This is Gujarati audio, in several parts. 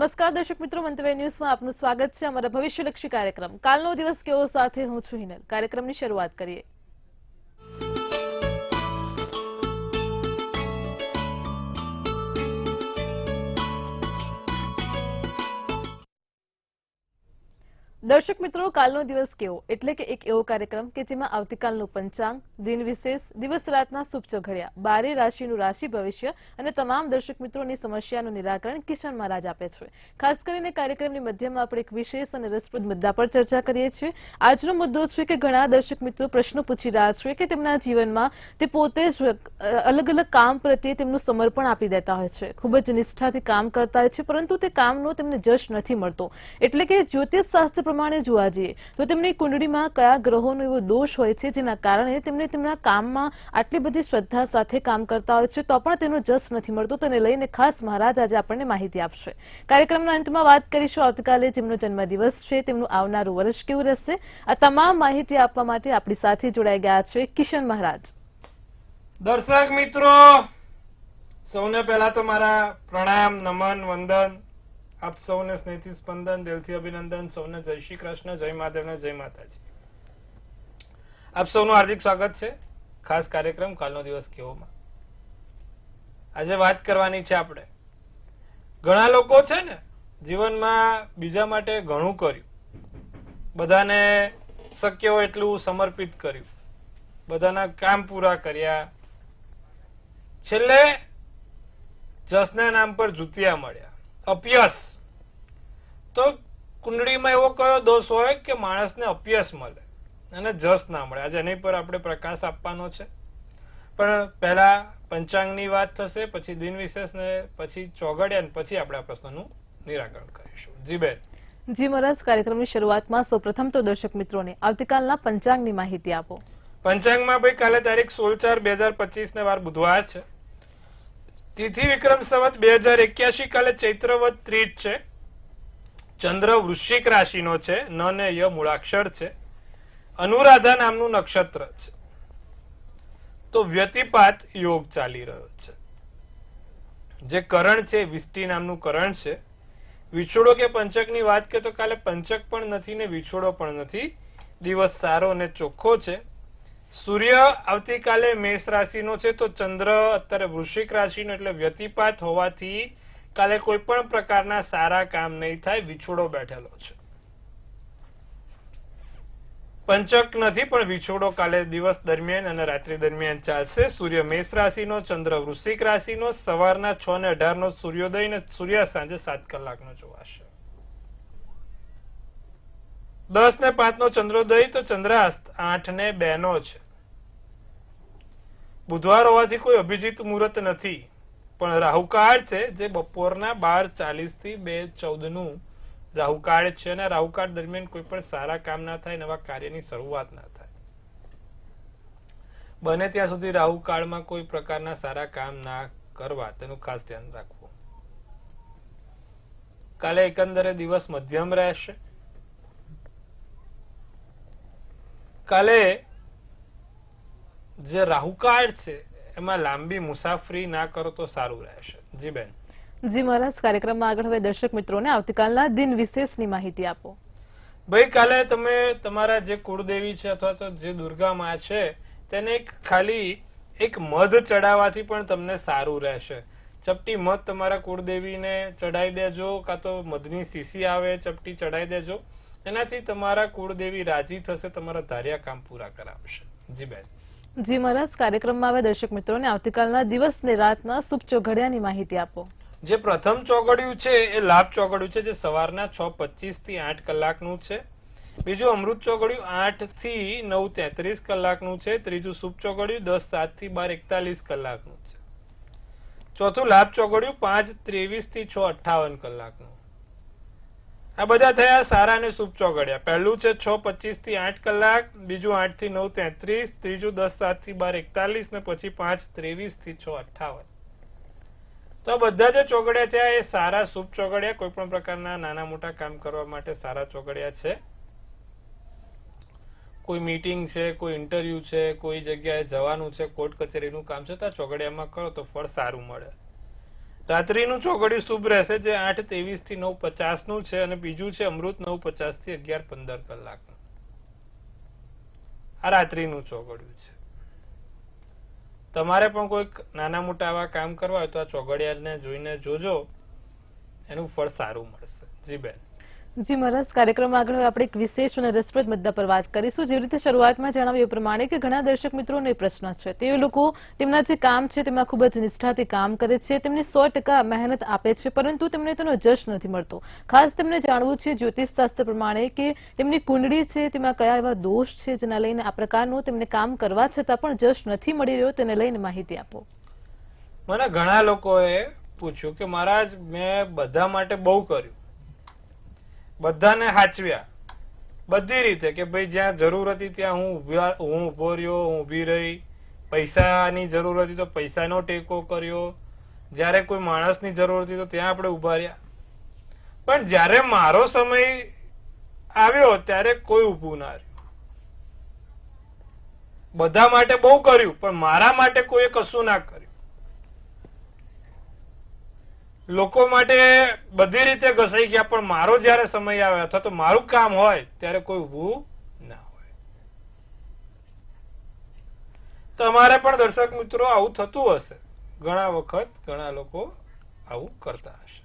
નમસ્કાર દર્શક મિત્રો, મંતવ્ય ન્યૂઝમાં આપનું સ્વાગત છે. અમારા ભવિષ્યલક્ષી કાર્યક્રમ કાલનો દિવસ કેવો સાથે હું છું હિનલ. કાર્યક્રમની શરૂઆત કરીએ. દર્શક મિત્રો, કાલનો દિવસ કેવો એટલે કે એક એવો કાર્યક્રમ કે જેમાં આવતીકાલનું પંચાંગ, દિન વિશેષ, દિવસ રાતના શુભ ચોઘડિયા, 12 રાશિનું રાશિ ભવિષ્ય અને તમામ દર્શક મિત્રોની સમસ્યાનું નિરાકરણ કિશન મહારાજ આપે છે. ખાસ કરીને કાર્યક્રમની મધ્યમાં આપણે એક વિશેષ અને રસપ્રદ મુદ્દા પર ચર્ચા કરીએ છીએ. આજનો મુદ્દો છે કે ઘણા દર્શક મિત્રો પ્રશ્નો પૂછી રહ્યા છે કે તેમના જીવનમાં તે પોતે જ અલગ અલગ કામ પ્રત્યે તેમનું સમર્પણ આપી દેતા હોય છે, ખૂબ જ નિષ્ઠાથી કામ કરતા હોય છે, પરંતુ તે કામનો તેમને જશ નથી મળતો. એટલે કે જ્યોતિષ શાસ્ત્ર પ્રમાણે જોવા જઈએ તો તેમની કુંડળીમાં કયા ગ્રહોનો એવો દોષ હોય છે જેના કારણે તેમને તેમના કામમાં આટલી બધી શ્રદ્ધા સાથે કામ કરતા હોય છે તો પણ તેનો જસ નથી મળતો. તેને લઈને ખાસ મહારાજ આજે આપણને માહિતી આપશે. કાર્યક્રમના અંતમાં વાત કરીશું આવતીકાલે જેમનો જન્મદિવસ છે તેમનું આવનારું વર્ષ કેવું રહેશે. આ તમામ માહિતી આપવા માટે આપણી સાથે જોડાઈ ગયા છે કિશન મહારાજ. દર્શક મિત્રો સૌને પહેલા તો મારા પ્રણામ, નમન, વંદન. આપ સૌને સ્નેહથી સ્પંદન, દિલથી અભિનંદન. સૌને જય શ્રી કૃષ્ણ, જય મહાદેવને જય માતાજી. આપ સૌનું હાર્દિક સ્વાગત છે ખાસ કાર્યક્રમ કાલનો દિવસ કેવોમાં. આજે વાત કરવાની છે આપણે. ઘણા લોકો છે ને જીવનમાં બીજા માટે ઘણું કર્યું, બધાને શક્ય હોય એટલું સમર્પિત કર્યું, બધાના કામ પૂરા કર્યા, છેલ્લે જસના નામ પર જુતિયા મળ્યા, અપયશ. તો કુંડળીમાં એવો કયો દોષ હોય કે માણસને અપયશ મળે અને જસ ના મળે? આજે એની પર આપણે પ્રકાશ આપવાનો છે. પણ પહેલા પંચાંગની વાત થશે, પછી દિન વિશેષ ને પછી ચોઘડિયા ને પછી આપણે આ પ્રશ્નનું નિરાકરણ કરીશું. જી બેન. જી મહારાજ, કાર્યક્રમની શરૂઆતમાં સૌપ્રથમ તો દર્શક મિત્રોને આવતીકાલના પંચાંગની માહિતી આપો. પંચાંગમાં ભાઈ કાલે તારીખ 16/4/2025 ને વાર બુધવાર છે. તિથિ વિક્રમ સંવત 2081, કાલે ચૈત્રવદ ત્રીજ છે. ચંદ્ર વૃશ્ચિક રાશિનો છે, ન ને ય મૂળાક્ષર છે, અનુરાધા નામનું નક્ષત્ર છે. તો વ્યતિપાત યોગ ચાલી રહ્યો છે. જે કરણ છે વિષ્ટિ નામનું કરણ છે. વિછોડો કે પંચકની વાત કરીએ તો કાલે પંચક પણ નથી ને વિછોડો પણ નથી. દિવસ સારો અને ચોખ્ખો છે. સૂર્ય આવતીકાલે મેષ રાશિનો છે, તો ચંદ્ર અત્યારે વૃશ્ચિક રાશિનો, એટલે વ્યતિપાત હોવાથી કાલે કોઈ પણ પ્રકારના સારા કામ નહીં થાય. વિછોડો બેઠેલો છે. પંચક નથી પણ વિછોડો કાલે દિવસ દરમિયાન અને રાત્રિ દરમિયાન ચાલશે. સૂર્ય મેષ રાશિનો, ચંદ્ર વૃશ્ચિક રાશિનો, સવારના 6:18 નો સૂર્યોદય ને સૂર્યાસ્ત સાંજે 7 કલાકનો જોવાશે. 10:05 નો ચંદ્રોદય, તો ચંદ્રાસ્ત 8:02 નો છે. બુધવાર હોવાથી કોઈ અભિજીત મુહૂર્ત નથી, પણ રાહુકાળ છે જે બપોરના 12:40 થી 2:14 નું રાહુકાળ છે. અને રાહુકાળ દરમિયાન કોઈ પણ સારા કામ ના થાય, નવા કાર્યની શરૂઆત ના થાય. બને ત્યાં સુધી રાહુકાળમાં કોઈ પ્રકારના સારા કામ ના કરવા, તેનું ખાસ ધ્યાન રાખવું. કાલે એકંદરે દિવસ મધ્યમ રહેશે. કાલે જે રાહુકાળ છે એમાં લાંબી મુસાફરી ના કરો તો સારું રહેશે. જી બેન. જી મહારાજ, કાર્યક્રમમાં આગળ હવે દર્શક મિત્રોને આવતીકાલના દિન વિશેષની માહિતી આપો. ભાઈ કાલે તમે તમારા જે કુળદેવી છે અથવા તો જે દુર્ગા માં છે તેને ખાલી એક મધ ચડાવવાથી પણ તમને સારું રહેશે. ચપટી મધ તમારા કુળદેવીને ચડાવી દેજો, કાં તો મધની શીશી આવે ચપટી ચડાવી દેજો. એનાથી તમારા કુળદેવી રાજી થશે, તમારા ધાર્યા કામ પૂરા કરાવશે. જી બેન. જી મહારાજ, કાર્યક્રમમાં હવે દર્શક મિત્રોને આવતીકાલના દિવસ ને રાતના શુભ ચોઘડિયાની માહિતી આપો. જે પ્રથમ ચોઘડિયું છે એ લાભ ચોઘડિયું છે, જે સવારના 6:25 થી 8 કલાકનું છે. બીજું અમૃત ચોઘડિયું 8 થી 9:33 કલાકનું છે. ત્રીજું શુભ ચોઘડિયું 10:07 થી 12:41 કલાકનું છે. ચોથું લાભ ચોઘડિયું 5:23 થી 6:58 કલાકનું. આ બધા થયા સારા અને શુભ ચોઘડિયા. પહેલું છે 6:25 થી 8 કલાક, બીજું 8 થી 9:33, ત્રીજું 10:07 થી 12:41 ને પછી 5:23 થી 6:58. તો આ બધા જે ચોઘડિયા થયા એ સારા શુભ ચોઘડિયા, કોઈ પણ પ્રકારના નાના મોટા કામ કરવા માટે સારા ચોઘડિયા છે. કોઈ મીટિંગ છે, કોઈ ઇન્ટરવ્યુ છે, કોઈ જગ્યાએ જવાનું છે, કોર્ટ કચેરીનું કામ છે, તો આ ચોઘડિયામાં કરો તો ફળ સારું મળે. રાત્રિનું ચોઘડિયું શુભ રહેશે, જે 8:23 થી 9:50 નું છે, અને બીજું છે અમૃત 9:50 થી 11:15 કલાકનું. આ રાત્રિનું ચોઘડિયું છે. તમારે પણ કોઈક નાના મોટા આવા કામ કરવા હોય તો આ ચોઘડિયાને જોઈને જોજો, એનું ફળ સારું મળશે. જી બેન. જી મહારાજ, કાર્યક્રમ આગળ હવે આપણે એક વિશેષ અને રસપ્રદ મુદ્દા પર વાત કરીશું. જેવી રીતે શરૂઆતમાં જણાવ્યું એ પ્રમાણે કે ઘણા દર્શક મિત્રોને પ્રશ્ન છે, તે લોકો તેમના જે કામ છે તેમાં ખૂબ જ નિષ્ઠાથી કામ કરે છે, તેમને 100% મહેનત આપે છે, પરંતુ તેમને તેનો જશ નથી મળતો. ખાસ તેમને જાણવું છે જ્યોતિષ શાસ્ત્ર પ્રમાણે કે તેમની કુંડળી છે તેમાં કયા એવા દોષ છે જેના લઈને આ પ્રકારનું તેમને કામ કરવા છતાં પણ જશ નથી મળી રહ્યો, તેને લઈને માહિતી આપો. મને ઘણા લોકોએ પૂછ્યું કે મહારાજ, મેં બધા માટે બહુ કર્યું, બધાને હાચવ્યા બધી રીતે, કે ભાઈ જ્યાં જરૂર હતી ત્યાં હું ઉભો રહ્યો, હું ઊભી રહી, પૈસાની જરૂર હતી તો પૈસાનો ટેકો કર્યો, જ્યારે કોઈ માણસની જરૂર હતી તો ત્યાં આપણે ઉભા રહ્યા, પણ જ્યારે મારો સમય આવ્યો ત્યારે કોઈ ઊભું ના રહ્યું. બધા માટે બહુ કર્યું પણ મારા માટે કોઈએ કશું ના કર્યું. લોકો માટે બધી રીતે ઘસાઈ ગયા, પણ મારો જયારે સમય આવે અથવા તો મારું કામ હોય ત્યારે કોઈ ઊભું ના હોય. તમારે પણ દર્શક મિત્રો આવું થતું હશે, ઘણા વખત ઘણા લોકો આવું કરતા હશે.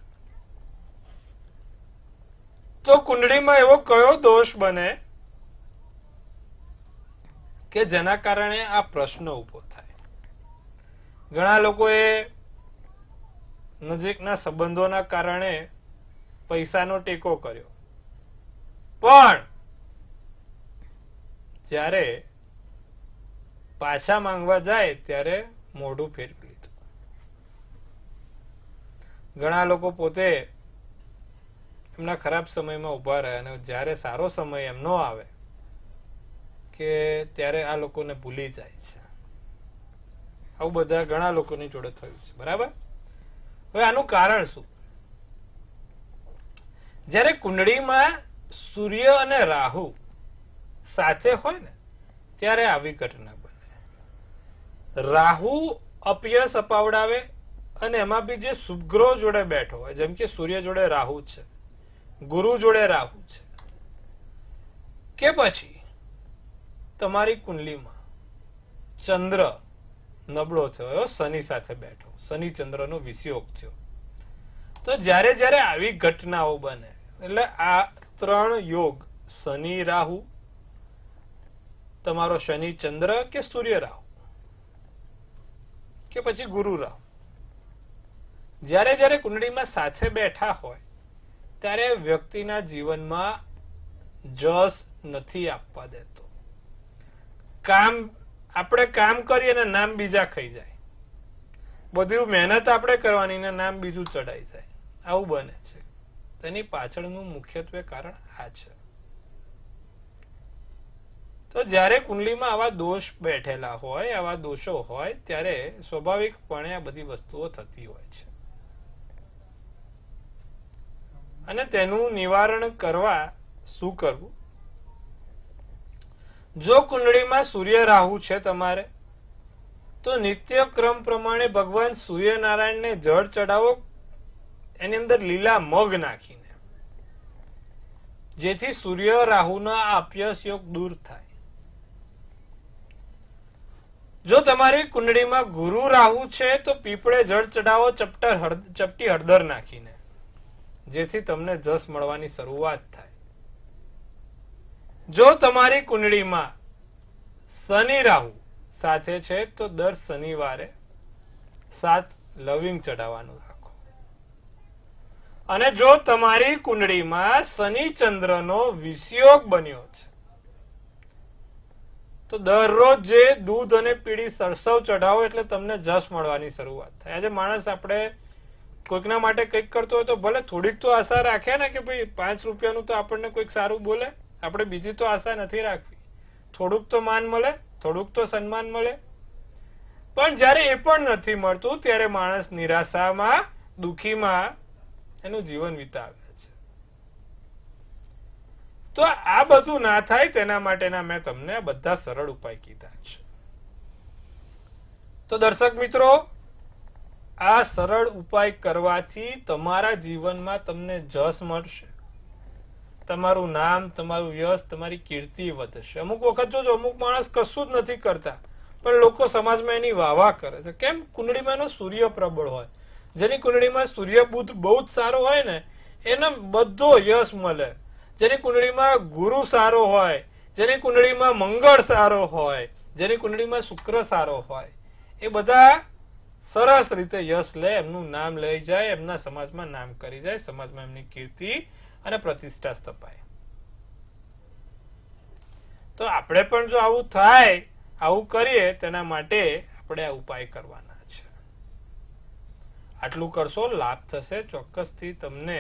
તો કુંડળીમાં એવો કયો દોષ બને કે જેના કારણે આ પ્રશ્ન ઉભો થાય? ઘણા લોકોએ નજીકના સંબંધોના કારણે પૈસાનો ટેકો કર્યો, પણ જ્યારે પાછા માંગવા જાય ત્યારે મોઢું ફેરવી લીધું. ઘણા લોકો પોતે એમના ખરાબ સમયમાં ઉભા રહે, અને જ્યારે સારો સમય એમનો આવે કે ત્યારે આ લોકોને ભૂલી જાય છે. આવું બધા ઘણા લોકોની જોડે થયું છે. બરાબર. હવે આનું કારણ શું? જ્યારે કુંડળીમાં સૂર્ય અને રાહુ સાથે હોય ને ત્યારે આવી ઘટના બને. રાહુ અપયશ અપાવડાવે, અને એમાં બી જે શુભ ગ્રહ જોડે બેઠો હોય, જેમ કે સૂર્ય જોડે રાહુ છે, ગુરુ જોડે રાહુ છે, કે પછી તમારી કુંડલીમાં ચંદ્ર નબળો થયો, શનિ સાથે બેઠો, શનિ ચંદ્રનો વિષયોગ થયો, તો જ્યારે જ્યારે આવી ઘટનાઓ બને, એટલે આ ત્રણ યોગ, શનિ રાહુ, તમારો શનિ ચંદ્ર કે સૂર્ય રાહુ કે પછી ગુરુ રાહુ, જ્યારે જ્યારે કુંડળીમાં સાથે બેઠા હોય ત્યારે વ્યક્તિના જીવનમાં જસ નથી આપવા દેતો. આપણે કામ કરીએ ને નામ બીજા ખાઈ જાય, બધું મહેનત આપણે કરવાની ને નામ બીજું ચડાઈ જાય, આવું બને છે. તેની પાછળનું મુખ્યત્વે કારણ આ છે. તો જ્યારે કુંડલીમાં આવા દોષ બેઠેલા હોય, આવા દોષો હોય, ત્યારે સ્વાભાવિકપણે આ બધી વસ્તુઓ થતી હોય છે. અને તેનું નિવારણ કરવા શું કરવું? જો કુંડળીમાં સૂર્ય રાહુ છે તમારે, તો નિત્ય ક્રમ પ્રમાણે ભગવાન સૂર્યનારાયણને જળ ચડાવો, એની અંદર લીલા મગ નાખીને, જેથી સૂર્ય રાહુના અપયશ યોગ દૂર થાય. જો તમારી કુંડળીમાં ગુરુ રાહુ છે તો પીપળે જળ ચડાવો, ચપટી હળદર નાખીને, જેથી તમને જસ મળવાની શરૂઆત થાય. જો તમારી કુંડળીમાં શનિ રાહુ સાથે છે તો દર શનિવારે 7 લવિંગ ચડાવવાનું રાખો. અને જો તમારી કુંડળીમાં શનિ ચંદ્રનો વિષયોગ બન્યો છે તો દરરોજ જે દૂધ અને પીળી સરસવ ચઢાવો, એટલે તમને જસ મળવાની શરૂઆત થાય. આજે માણસ આપણે કોઈકના માટે કંઈક કરતો હોય તો ભલે થોડીક તો આશા રાખે ને કે ભાઈ 5 રૂપિયાનું તો આપણને કોઈક સારું બોલે, આપણે બીજી તો આશા નથી રાખવી. થોડુંક તો માન મળે, થોડુંક તો સન્માન મળે, પણ જ્યારે એ પણ નથી મળતું ત્યારે માણસ નિરાશામાં, દુઃખીમાં એનું જીવન વિતાવે છે. તો આ બધું ના થાય તેના માટેના મેં તમને બધા સરળ ઉપાય કીધા છે. તો દર્શક મિત્રો, આ સરળ ઉપાય કરવાથી તમારા જીવનમાં તમને જશ મળશે, તમારું નામ, તમારું યશ, તમારી કીર્તિ વધશે. અમુક વખત જો અમુક માણસ કશું જ નથી કરતા પણ લોકો સમાજમાં એની વાહ કરે છે. કેમ? કુંડળીમાં એનો સૂર્ય પ્રબળ હોય. જેની કુંડળીમાં સૂર્ય બુધ બહુ જ સારો હોય ને એને બધો યશ મળે. જેની કુંડળીમાં ગુરુ સારો હોય, જેની કુંડળીમાં મંગળ સારો હોય, જેની કુંડળીમાં શુક્ર સારો હોય, એ બધા સરસ રીતે યશ લે, એમનું નામ લઈ જાય, એમના સમાજમાં નામ કરી જાય, સમાજમાં એમની કીર્તિ અને પ્રતિષ્ઠા સ્થપાય. તો આપણે પણ જો આવું થાય, આવું કરીએ, તેના માટે આપણે આ ઉપાય કરવાના છે. આટલું કરશો, લાભ થશે, ચોક્કસથી તમને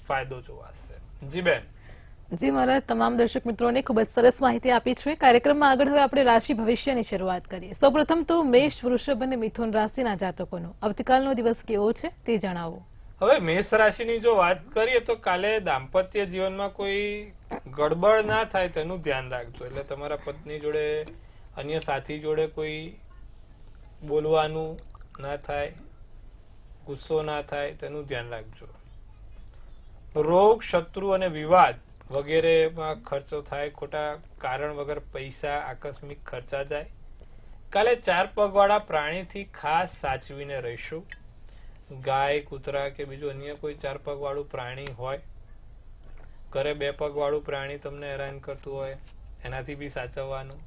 ફાયદો જોવાશે. જી બેન. જી મહારાજ, તમામ દર્શક મિત્રોને ખૂબ જ સરસ માહિતી આપી છે. કાર્યક્રમમાં આગળ હવે આપણે રાશિ ભવિષ્યની શરૂઆત કરીએ. સૌપ્રથમ તો મેષ, વૃષભ અને મિથુન રાશિના જાતકોનો આવતીકાલનો દિવસ કેવો છે તે જણાવો. હવે મેષ રાશિની જો વાત કરીએ તો કાલે દાંપત્ય જીવનમાં કોઈ ગડબડ ના થાય તેનું ધ્યાન રાખજો. એટલે તમારા પત્ની જોડે, અન્ય સાથી જોડે કોઈ બોલવાનું ના થાય, ગુસ્સો ના થાય, તેનું ધ્યાન રાખજો. રોગ, શત્રુ અને વિવાદ વગેરેમાં ખર્ચો થાય, ખોટા કારણ વગર પૈસા આકસ્મિક ખર્ચા જાય. કાલે 4 પગવાળા પ્રાણીથી ખાસ સાચવીને રહીશું. ગાય, કૂતરા કે બીજું અન્ય કોઈ 4 પગવાળું પ્રાણી હોય, ઘરે 2 પગવાળું પ્રાણી તમને હેરાન કરતું હોય, એનાથી બી સાચવવાનું.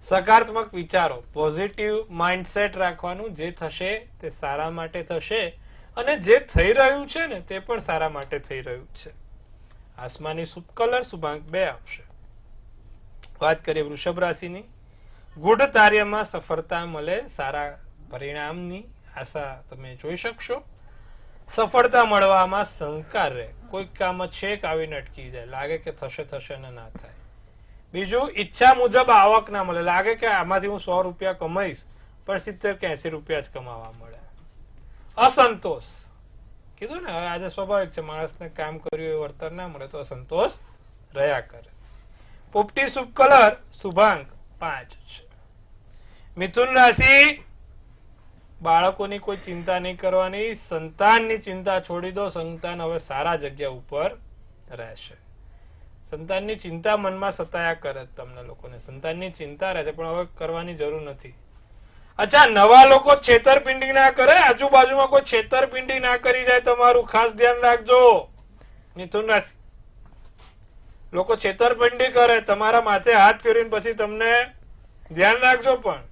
સકારાત્મક વિચારો, પોઝિટિવ માઇન્ડસેટ રાખવાનું. જે થશે તે સારા માટે થશે અને જે થઈ રહ્યું છે ને તે પણ સારા માટે થઈ રહ્યું છે. આસમાની શુભ કલર શુભાંક 2 આવશે. વાત કરીએ વૃષભ રાશિની. ગુઢ કાર્યમાં સફળતા મળે, સારા પરિણામની આશા તમે જોઈ શકશો. સફળતા મળવામાં શંકા રહે, કોઈક કામ છેક આવીને અટકી જાય, લાગે કે થશે થશે ને ના થાય. બીજું, ઈચ્છા મુજબ આવક ના મળે, લાગે કે આમાંથી હું 100 રૂપિયા કમાઈશ પણ 70 કે 80 રૂપિયા જ કમાવા મળે. અસંતોષ કીધું ને, હવે આજે સ્વાભાવિક છે, માણસને કામ કર્યું એ વળતર ના મળે તો અસંતોષ રહ્યા કરે. પોપટી શુભ કલર શુભાંક 5 છે. મિથુન રાશિ, બાળકોની કોઈ ચિંતા નહીં કરવાની, સંતાનની ચિંતા છોડી દો. સંતાન હવે સારા જગ્યા ઉપર રહેશે. સંતાનની ચિંતા મનમાં સતાયા કરે તમને લોકોને, સંતાનની ચિંતા રહે છે પણ હવે કરવાની જરૂર નથી. અચ્છા, નવા લોકો છેતરપિંડી ના કરે, આજુબાજુમાં કોઈ છેતરપિંડી ના કરી જાય, તમારું ખાસ ધ્યાન રાખજો. મિથુન રાશિ, લોકો છેતરપિંડી કરે, તમારા માથે હાથ ફેરવીને પછી તમને ધ્યાન રાખજો. પણ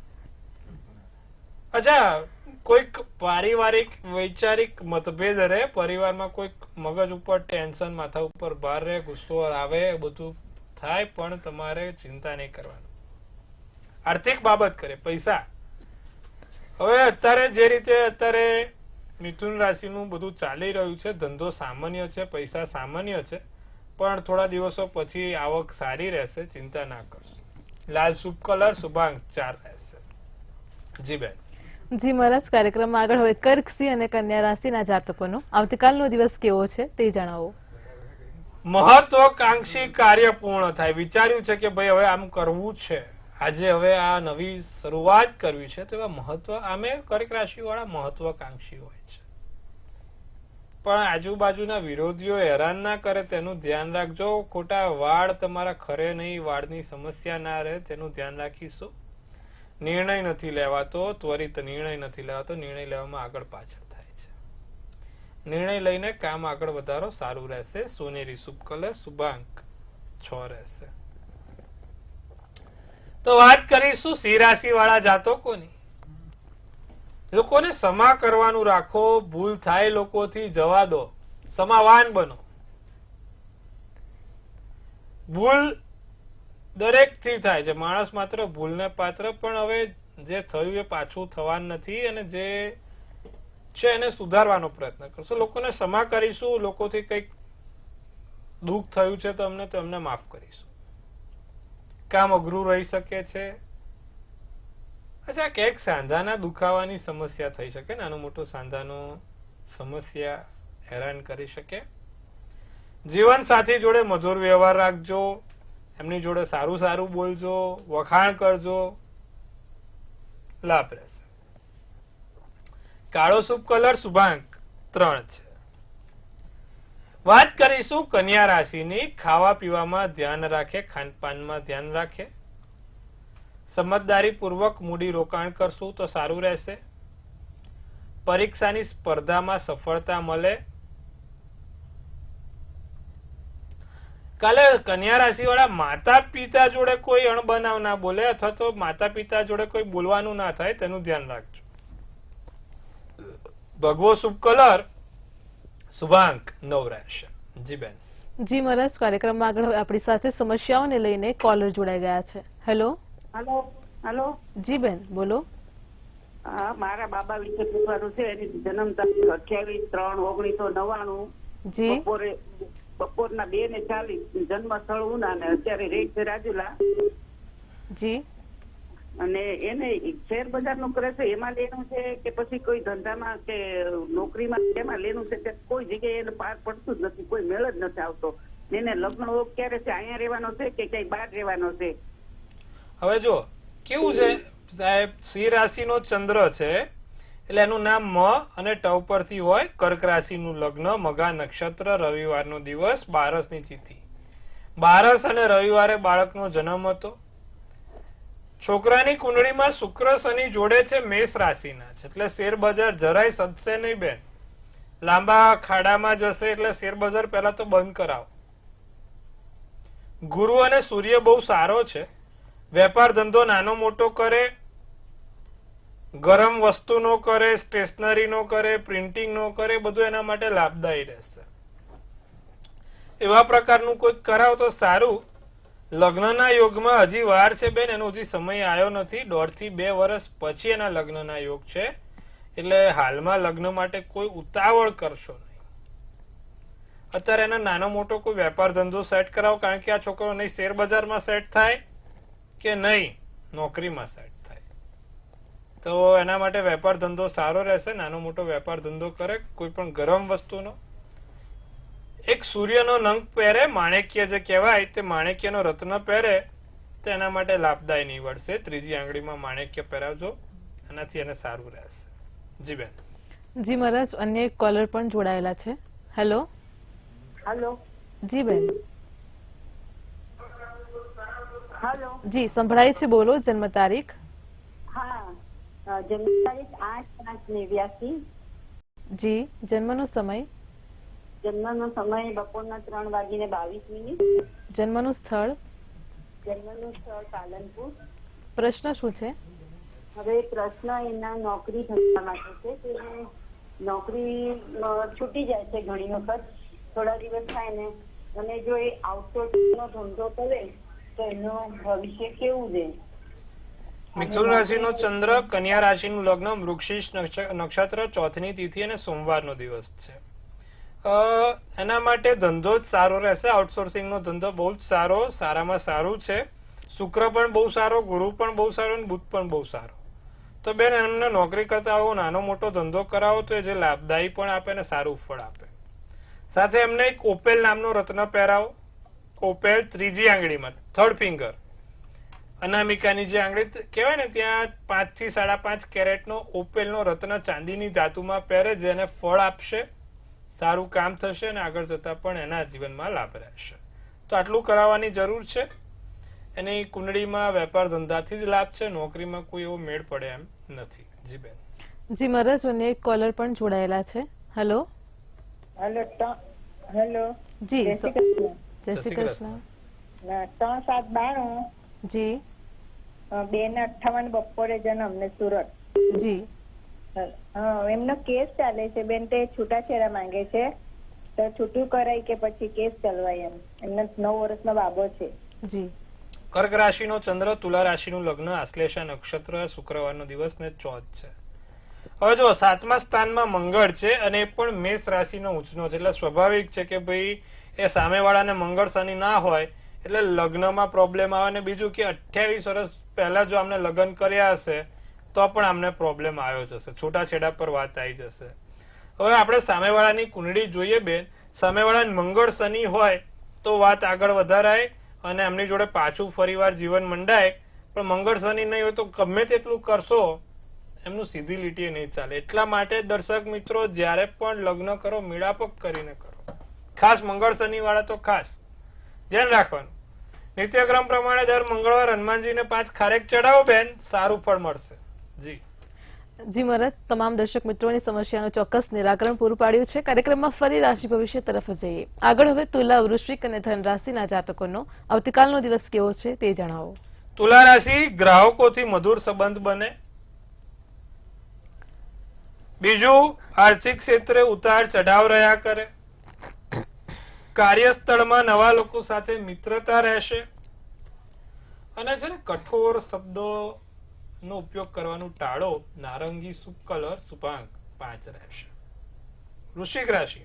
અચ્છા, કોઈક પારિવારિક વૈચારિક મતભેદ રહે, પરિવારમાં કોઈક મગજ ઉપર ટેન્શન, માથા ઉપર ભાર રહે, ગુસ્સો આવે, બધું થાય, પણ તમારે ચિંતા નહીં કરવાનું. આર્થિક બાબત કરે, પૈસા, હવે અત્યારે જે રીતે અત્યારે મિથુન રાશિનું બધું ચાલી રહ્યું છે, ધંધો સામાન્ય છે, પૈસા સામાન્ય છે, પણ થોડા દિવસો પછી આવક સારી રહેશે, ચિંતા ના કરશો. લાલ શુભ કલર શુભાંક 4 રહેશે. જી બેન. જી મહારાજ, કાર્યક્રમમાં આગળ હવે કર્ક, સિંહ અને કન્યા રાશિના જાતકોનો આવતીકાલનો દિવસ કેવો છે તે જણાવો. મહત્વકાંક્ષી કાર્ય પૂર્ણ થાય, વિચાર્યું છે કે ભાઈ હવે આમ કરવું છે, આજે હવે આ નવી શરૂઆત કરવી છે, તો એવા મહત્વ, આમે કર્ક રાશિ વાળા મહત્વકાંક્ષી હોય છે, પણ આજુબાજુના વિરોધીઓ હેરાન ના કરે તેનું ધ્યાન રાખજો. ખોટા વાળ તમારા ખરે નહીં, વાળની સમસ્યા ના રહે તેનું ધ્યાન રાખીશું. નિર્ણય નથી લેવાતો, ત્વરિત નિર્ણય નથી લેવાતો, નિર્ણય લેવામાં આગળ પાછળ થાય છે. નિર્ણય લઈને કામ આગળ વધારો, સારું રહેશે. સોનેરી શુભ કલર શુભાંક 6 રહેશે. તો વાત કરીશું સિંહ રાશિ વાળા જાતકોની. લોકોને ક્ષમા કરવાનું રાખો, ભૂલ થાય લોકોથી જવા દો, ક્ષમાવાન બનો. ભૂલ દરેક થી થાય છે, માણસ માત્ર ભૂલને પાત્ર, પણ હવે જે થયું એ પાછું થવાનું નથી, અને જે છે એને સુધારવાનો પ્રયત્ન કરશો. લોકોને ક્ષમા કરીશું, લોકોથી કંઈક દુઃખ થયું છે તો એમને માફ કરીશું. કામ અઘરું રહી શકે છે. અચ્છા, ક્યાંક સાંધાના દુખાવાની સમસ્યા થઈ શકે, નાનો મોટો સાંધાનો સમસ્યા હેરાન કરી શકે. જીવન સાથી જોડે મધુર વ્યવહાર રાખજો, એમની જોડે સારું સારું બોલજો, વખાણ કરજો, લાભ રહેશે. કાળો શુભ કલર શુભાંક 3 છે. વાત કરીશું કન્યા રાશિની. ખાવા પીવામાં ધ્યાન રાખે, ખાનપાનમાં ધ્યાન રાખે, સમજદારી પૂર્વક મૂડી રોકાણ કરશું તો સારું રહેશે. પરીક્ષાની સ્પર્ધામાં સફળતા મળે. કાલે કન્યા રાશિ વાળા માતા પિતા જોડે કોઈ અણબનાવ ના બોલે અથવા તો માતા પિતા જોડે કોઈ બોલવાનું ના થાય તેનું ધ્યાન રાખજો. ભગવો શુભ કલર શુભાંક 9 રહેશે. જી બેન. જી મહારાજ, કાર્યક્રમમાં આગળ આપણી સાથે સમસ્યાઓને લઈને કોલર જોડાઈ ગયા છે. હેલો. Hello hello. જી બેન, બોલો. હા, મારા બાબા વિશે પૂછવાનું છે. એની જન્મ તારીખ 28/3/1999. જી બપોરના 2:40. જન્મ સ્થળ ઉના ને અત્યારે રહે છે રાજુલા. જી. અને એને શેર બજાર નું કરે છે એમાં લેનું છે કે પછી કોઈ ધંધામાં કે નોકરીમાં એમાં લેનું છે કે કોઈ જગ્યાએ એને પાર પડતું જ નથી, કોઈ મેળ જ નથી આવતો. એને લગ્ન ક્યારે છે, અહીંયા રહેવાનો છે કે કઈ બહાર રહેવાનો છે? હવે જો કેવું છે સાહેબ, સિંહ રાશિનો ચંદ્ર છે એટલે એનું નામ મ અને ટ પરથી હોય. કર્ક રાશિનું લગ્ન, મઘા નક્ષત્ર, રવિવારનો દિવસ, બારસની તિથિ. બારસ અને રવિવારે બાળકનો જન્મ હતો. છોકરાની કુંડળીમાં શુક્ર શનિ જોડે છે, મેષ રાશિના છે એટલે શેર બજાર જરાય સદશે નહીં બેન. લાંબા ખાડામાં જશે એટલે શેર બજાર પહેલા તો બંધ કરાવો. ગુરુ અને સૂર્ય બહુ સારો છે. વેપાર ધંધો નાનો મોટો કરે, ગરમ વસ્તુ નો કરે, સ્ટેશનરી નો કરે, પ્રિન્ટિંગ નો કરે, બધું એના માટે લાભદાયી રહેશે. એવા પ્રકારનું કોઈ કરાવ તો સારું. લગ્નના યોગમાં હજી વાર છે બેન, એનો હજી સમય આવ્યો નથી. 1.5 થી 2 વર્ષ પછી એના લગ્નના યોગ છે એટલે હાલમાં લગ્ન માટે કોઈ ઉતાવળ કરશો નહીં. અત્યારે એના નાનો મોટો કોઈ વેપાર ધંધો સેટ કરાવો, કારણ કે આ છોકરો નહીં શેર બજારમાં સેટ થાય કે નહીં નોકરીમાં સેટ થાય, તો એના માટે વેપાર ધંધો સારો રહેશે. નાનો મોટો વેપાર ધંધો કરે, કોઈ પણ ગરમ વસ્તુનો. એક સૂર્યનો નંગ પહેરે, માણેક્ય જે કહેવાય તે માણેક્યનો રત્ન પહેરે તો એના માટે લાભદાયી નીવડશે. 3જી આંગળીમાં માણેક્ય પહેરાવજો, એનાથી એને સારું રહેશે. જી બેન. જી મહારાજ, અન્ય એક કોલર પણ જોડાયેલા છે. હેલો. હલો જી બેન. હલો. જી સંભળાય છે, બોલો. જન્મ તારીખ? હા, જન્મ તારીખ 8/5/89. જી. જન્મનો સમય? જન્મનો સમય બપોરના 3:22. જન્મનું સ્થળ? જન્મનું સ્થળ પાલનપુર. પ્રશ્ન શું છે? હવે પ્રશ્ન એના નોકરી ધંધા માટે છે કે નોકરી છૂટી જાય છે ઘણી વખત, થોડા દિવસ થાય ને, અને જો એ આઉટસોર્સિંગ નો ધંધો કરે તો એનું ભવિષ્ય કેવું છે? મિથુન રાશિનો ચંદ્ર, કન્યા રાશિનું લગ્ન, મૃગશીર્ષ નક્ષત્ર, 4ની તિથિ અને સોમવારનો દિવસ છે. એના માટે ધંધો જ સારો રહેશે. આઉટસોર્સિંગ નો ધંધો બહુ જ સારો, સારામાં સારું છે. શુક્ર પણ બહુ સારો, ગુરુ પણ બહુ સારો અને બુધ પણ બહુ સારો. તો બેન એમને નોકરી કરતા આવો નાનો મોટો ધંધો કરાવો તો એ જે લાભદાયી પણ આપે ને સારું ફળ આપે. સાથે એમને એક ઓપેલ નામનો રત્ન પહેરાવો. ઓપેલ 3જી આંગળીમાં, 3rd ફિંગર, અનામિકાની જે આંગળી કહેવાય ને ત્યાં 5 થી 5.5 કેરેટનો ઓપેલનો રત્ન ચાંદીની ધાતુમાં પહેરે, જેને ફળ આપશે, સારું કામ થશે અને આગળ જતા પણ એના જીવનમાં લાભ રહેશે. તો આટલું કરાવવાની જરૂર છે. એની કુંડળીમાં વેપાર ધંધાથી જ લાભ છે, નોકરીમાં કોઈ એવો મેળ પડે એમ નથી. જી બેન. જી મહારાજ, અન્ય એક કોલર પણ જોડાયેલા છે. હેલો. હેલો. જી. જય શ્રી કૃષ્ણ. જય શ્રી કૃષ્ણ. 3/7/92. જી. 2:58 બપોરે જન્મ ને સુરત. જી. એમનો કેસ ચાલે છે બેન, તે છૂટાછેડા માંગે છે તો છૂટું કરાય કે પછી કેસ ચલવાય? એમને 9 વર્ષનો બાબો છે. જી. કર્ક રાશિનો ચંદ્ર, તુલા રાશિનું લગ્ન, આશ્લેષા નક્ષત્ર, શુક્રવારનો દિવસ ને 14 છે. હવે જો 7મા સ્થાનમાં મંગળ છે અને એ પણ મેષ રાશિનો ઉંચનો છે એટલે સ્વાભાવિક છે કે ભાઈ એ સામેવાળાને મંગળ શનિ ના હોય એટલે લગ્નમાં પ્રોબ્લેમ આવે. ને બીજું કે 28 વર્ષ પહેલા જો આમને લગ્ન કર્યા હશે તો પણ આમને પ્રોબ્લેમ આવ્યો જશે, છૂટાછેડા પર વાત આવી જશે. હવે આપણે સામેવાળાની કુંડળી જોઈએ બેન. સામેવાળાને મંગળ શનિ હોય તો વાત આગળ વધારાય અને એમની જોડે પાછું ફરીવાર જીવન મંડાય. પણ મંગળ શનિ નહીં હોય તો ગમે તેટલું કરશો એમનું સીધી લીટીએ નહીં ચાલે. એટલા માટે દર્શક મિત્રો જ્યારે પણ લગ્ન કરો મેળાપક કરીને કરો. ખાસ મંગળ શનિ વાળા તો ખાસ ધ્યાન રાખવાનું. નિત્યક્રમ પ્રમાણે દર મંગળવાર હનુમાનજીને 5 ખારેક ચડાવો બેન, સારું ફળ મળશે. જી જી મહારાજ, તમામ દર્શક મિત્રોની સમસ્યાનું ચોક્કસ નિરાકરણ પૂરું પાડ્યું છે. કાર્યક્રમમાં ફરી રાશિ ભવિષ્ય તરફ જઈએ. આગળ હવે તુલા, વૃશ્ચિક અને ધન રાશિના જાતકોનો આવતીકાલનો દિવસ કેવો છે તે જણાવો. તુલા રાશિ, ગ્રાહકોથી મધુર સંબંધ બને. બીજું, આર્થિક ક્ષેત્રે ઉતાર ચઢાવ રહ્યા કરે. કાર્યસ્થળમાં નવા લોકો સાથે મિત્રતા રહેશે. અને છે ને કઠોર શબ્દો નો ઉપયોગ કરવાનું ટાળો. નારંગી શુભ કલર, શુભાંક 5 રહેશે. વૃશ્ચિક રાશિ,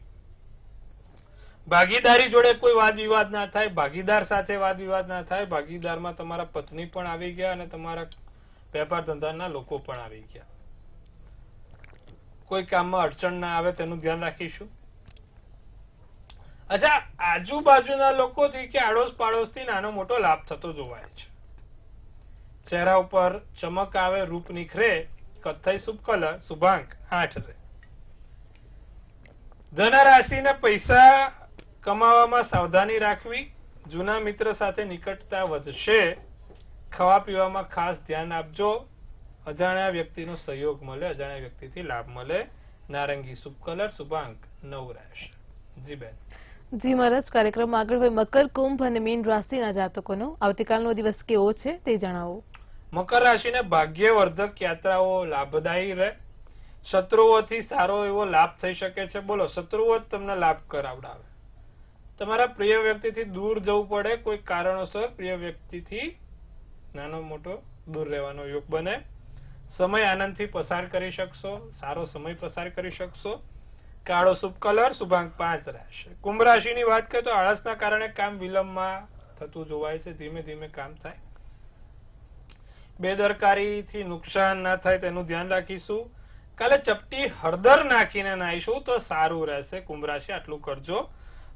ભાગીદારી જોડે કોઈ વાદ વિવાદ ના થાય. ભાગીદાર સાથે વાદ વિવાદ ના થાય. ભાગીદારમાં તમારા પત્ની પણ આવી ગયા અને તમારા વેપાર ધંધાના લોકો પણ આવી ગયા. કોઈ કામમાં અડચણ ના આવે તેનું ધ્યાન રાખીશું. અચ્છા, આજુબાજુના લોકોથી કે આડોશ પાડોશથી નાનો મોટો લાભ થતો જોવાય છે. ચહેરા ઉપર ચમક આવે, રૂપ નિખરે. કથ્થઈ શુભ કલર, શુભાંક 8 રહે. ધન રાશિને પૈસા કમાવામાં સાવધાની રાખવી. જૂના મિત્ર સાથે નિકટતા વધશે. ખાવા પીવામાં ખાસ ધ્યાન આપજો. અજાણ્યા વ્યક્તિનો સહયોગ મળે, અજાણ્યા વ્યક્તિથી લાભ મળે. નારંગી શુભ કલર, શુભાંક 9 રહેશે. જી બેન. જી મહારાજ, કાર્યક્રમમાં આગળ હવે મકર, કુંભ અને મીન રાશિના જાતકોનો આવતીકાલનો દિવસ કેવો છે તે જણાવો. મકર રાશિને ભાગ્યવર્ધક યાત્રાઓ લાભદાયી રહે. શત્રુઓથી સારો એવો લાભ થઈ શકે છે. બોલો, શત્રુઓ જ તમને લાભ કરાવડાવે. તમારા પ્રિય વ્યક્તિથી દૂર જવું પડે. કોઈ કારણોસર પ્રિય વ્યક્તિથી નાનો મોટો દૂર રહેવાનો યોગ બને. સમય આનંદથી પસાર કરી શકશો. સારો સમય પસાર કરી શકશો. કાળો શુભ કલર, શુભાંક 5 રહેશે. કુંભ રાશિની વાત કરીએ તો આળસના કારણે કામ વિલંબમાં થતું જોવાય છે. ધીમે ધીમે કામ થાય. બેદરકારીથી નુકસાન ના થાય તેનું ધ્યાન રાખીશું. કાલે ચપટી હળદર નાખીને નાહીશું તો સારું રહેશે. કુંભ રાશિ આટલું કરજો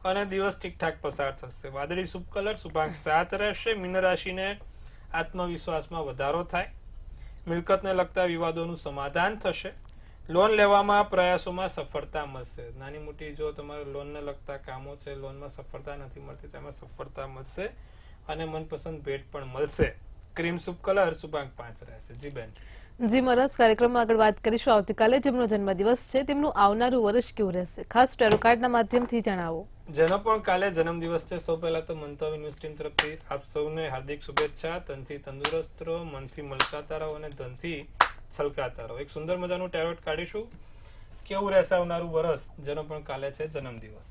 અને દિવસ ઠીકઠાક પસાર થશે. વાદળી શુભ કલર, શુભાંક 7 રહેશે. મીન રાશિને આત્મવિશ્વાસમાં વધારો થાય. મિલકતને લગતા વિવાદોનું સમાધાન થશે. લોન લેવામાં પ્રયાસોમાં સફળતા મળશે. નાની મોટી જો તમારે લોનને લગતા કામો છે, લોનમાં સફળતા નથી મળતી, તેમાં સફળતા મળશે અને મનપસંદ ભેટ પણ મળશે. ક્રીમ શુભ કલર, શુભાંક 5 રહેશે. જી બેન. જી મહારાજ, કાર્યક્રમમાં આગળ વાત કરીશું આવતીકાલે જેમનો જન્મદિવસ છે તેમનું આવનારું વર્ષ કેવું રહેશે. ખાસ ટેરો કાર્ડના માધ્યમથી જણાવો. જેનો પણ કાલે જન્મદિવસ છે, સૌ પહેલા તો મંતવ્ય ન્યૂઝ ટીમ તરફથી આપ સૌને હાર્દિક શુભેચ્છા. તનથી તંદુરસ્ત રહો, મનથી મલકાતા રહો અને ધનથી છલકાતા રહો. એક સુંદર મજાનું ટેરોટ કાઢીશું. કેવું રહેશે આવનારું વર્ષ, જેનો પણ કાલે છે જન્મદિવસ.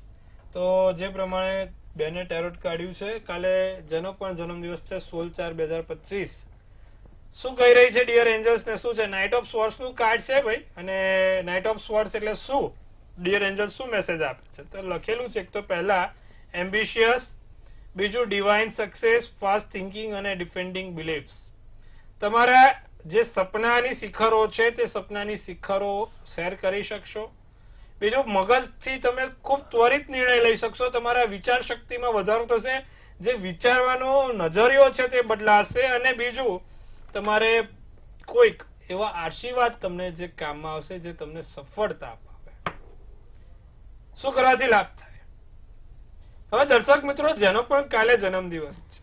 તો જે પ્રમાણે બેને ટેરોટ કાઢ્યું છે, કાલે જેનો પણ જન્મદિવસ છે 16/4/2025 શું કહી રહી છે ડિયર એન્જલ્સ ને? શું છે? નાઇટ ઓફ સ્વોર્ડ્સ નું કાર્ડ છે ભાઈ. અને નાઇટ ઓફ સ્વોર્ડ્સ એટલે શું? ડિયર એન્જલ્સ શું મેસેજ આપે છે? તો લખેલું છે એક તો પહેલા એમ્બિશિયસ, બીજું ડિવાઇન સક્સેસ, ફાસ્ટ થિંકિંગ અને ડિફેન્ડિંગ બિલીફ્સ. તમારા જે સપનાની શિખરો છે તે સપનાની શિખરો શેર કરી શકશો. બીજું, મગજથી તમે ખૂબ ત્વરિત નિર્ણય લઈ શકશો. તમારા વિચાર શક્તિમાં વધારો થશે. જે વિચારવાનો નજરિયો છે તે બદલાશે. અને બીજું, તમારે કોઈક એવા આશીર્વાદ તમને જે કામમાં આવશે, જે તમને સફળતા અપાવે. શું કરવાથી લાભ થાય? હવે દર્શક મિત્રો, જેનો પણ કાલે જન્મદિવસ છે,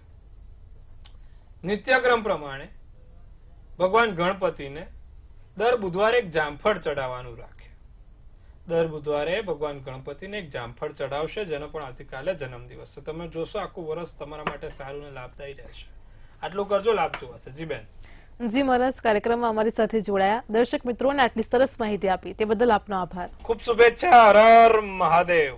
નિત્યક્રમ પ્રમાણે ભગવાન ગણપતિને દર બુધવારે એક જામફળ ચડાવવાનું રાખે. દર બુધવારે ભગવાન ગણપતિને એક જામફળ ચડાવશે, જેનો પણ આવતીકાલે જન્મદિવસ છે. તમે જોશો આખું વર્ષ તમારા માટે સારું અને લાભદાયી રહેશે. આટલું કરજો, લાભ જોવાશે. જી બેન. જી મહારાજ, કાર્યક્રમમાં અમારી સાથે જોડાયા દર્શક મિત્રોને આટલી સરસ માહિતી આપી તે બદલ આપનો આભાર. ખૂબ શુભેચ્છા. હર હર મહાદેવ.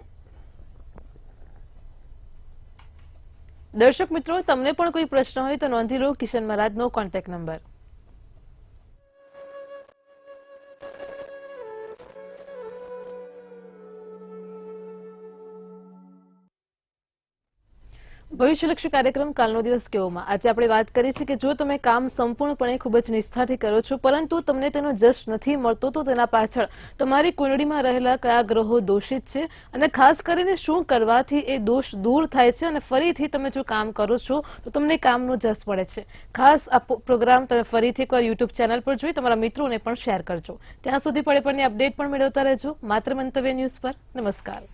દર્શક મિત્રો, તમને પણ કોઈ પ્રશ્ન હોય તો નોંધી લો કિશન મહારાજનો કોન્ટેક્ટ નંબર. ભવિષ્યલક્ષી કાર્યક્રમ કાલનો દિવસ કેવોમાં આજે આપણે વાત કરી છે કે જો તમે કામ સંપૂર્ણપણે ખૂબ જ નિષ્ઠાથી કરો છો પરંતુ તમને તેનો જશ નથી મળતો તો તેના પાછળ તમારી કુંડળીમાં રહેલા કયા ગ્રહો દોષિત છે અને ખાસ કરીને શું કરવાથી એ દોષ દૂર થાય છે અને ફરીથી તમે જો કામ કરો છો તો તમને કામનો જશ પડે છે. ખાસ આ પ્રોગ્રામ તમે ફરીથી એકવાર યુટ્યુબ ચેનલ પર જોઈ તમારા મિત્રોને પણ શેર કરજો. ત્યાં સુધી પડે પડની અપડેટ પણ મેળવતા રહેજો માત્ર મંતવ્ય ન્યૂઝ પર. નમસ્કાર.